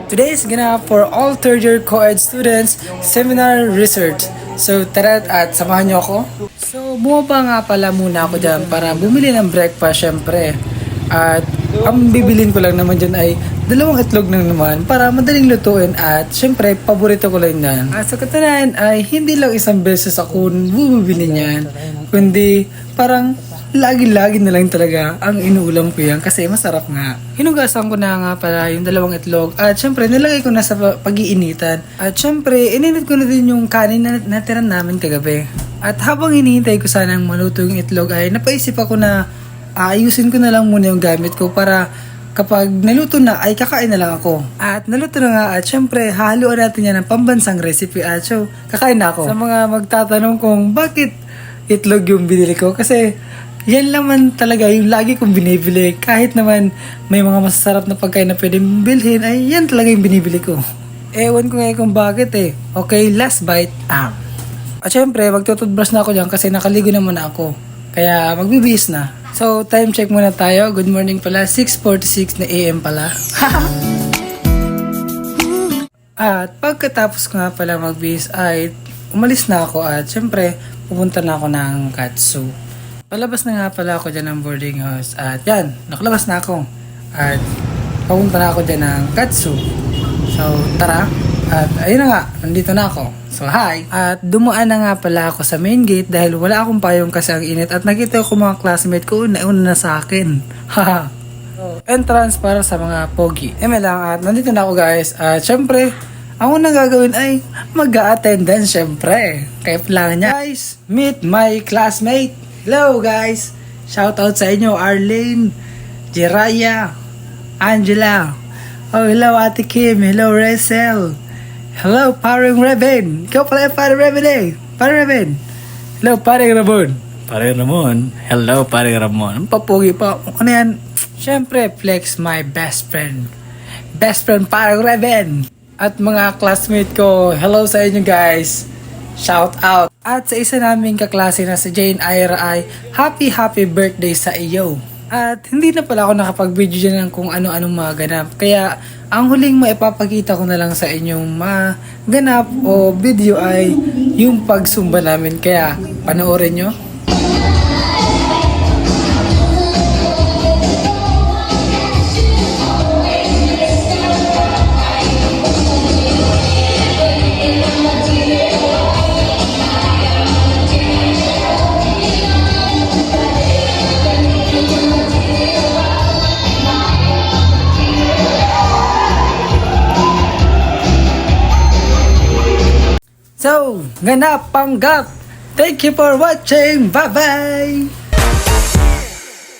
Today is gonna for all third year co-ed students seminar research. So tara at samahan niyo ako. So bumaba nga pala muna ako dyan para bumili ng breakfast syempre. At ang bibilin ko lang naman dyan ay 2 itlog na naman para madaling lutuin at syempre paborito ko lang yan. At sa katunayan ay hindi lang isang beses ako bumibili niyan, kundi parang lagi-lagi na lang talaga ang inuulam ko yan kasi masarap nga. Hinugasan ko na nga pala yung 2 itlog at syempre nilagay ko na sa pag-iinitan. At syempre ininit ko na din yung kanin na natira namin kagabi. At habang hinihintay ko sanang maluto yung itlog ay napaisip ako na ayusin ko na lang muna yung gamit ko para kapag naluto na ay kakain na lang ako. At naluto na nga at syempre hahaluan natin yan ng pambansang recipe at so kakain na ako. Sa mga magtatanong kung bakit itlog yung binili ko kasi yan naman talaga yung lagi kong binibili. Kahit naman may mga masasarap na pagkain na pwedeng bilhin, ay yan talaga yung binibili ko. Ewan ko ngayon kung bakit eh. Okay, last bite. At syempre, magtututbrush na ako dyan kasi nakaligo naman ako. Kaya magbibihis na. So, time check muna tayo. Good morning pala. 6:46 na AM pala. At pagkatapos ko nga pala magbihis ay umalis na ako at syempre, pupunta na ako ng Katsu. Palabas na nga pala ako dyan ng boarding house at yan, nakalabas na ako at papunta na ako dyan ng Katsu. So tara, at ayun na nga, nandito na ako. So hi! At dumaan na nga pala ako sa main gate dahil wala akong payong kasi ang init at nakita ko mga classmate ko una na sa akin. Haha! So, entrance para sa mga pogi. Lang at nandito na ako guys at syempre, ang unang gagawin ay mag-a-attendance syempre. Kaya pala niya guys, meet my classmate. Hello guys! Shoutout sa inyo, Arlene, Jiraya, Angela. Oh, hello Ate Kim. Hello Rachel. Hello Parang Reben. Ikaw pala yung Parang Reben eh. Parang Reben. Hello Parang Ramon. Parang Ramon. Hello Parang Ramon. Ang papugi pa. Ano yan? Siyempre, flex my best friend. Best friend Parang Reben. At mga classmate ko, hello sa inyo guys. Shout out. At sa isa naming kaklase na si Jane Ira ay happy birthday sa iyo. At hindi na pala ako nakapag-video dyan ng kung ano-anong mga ganap. Kaya ang huling maipapakita ko na lang sa inyong mga ganap o video ay yung pagsumba namin. Kaya panoorin nyo. So, ganap, panggap. Thank you for watching. Bye-bye!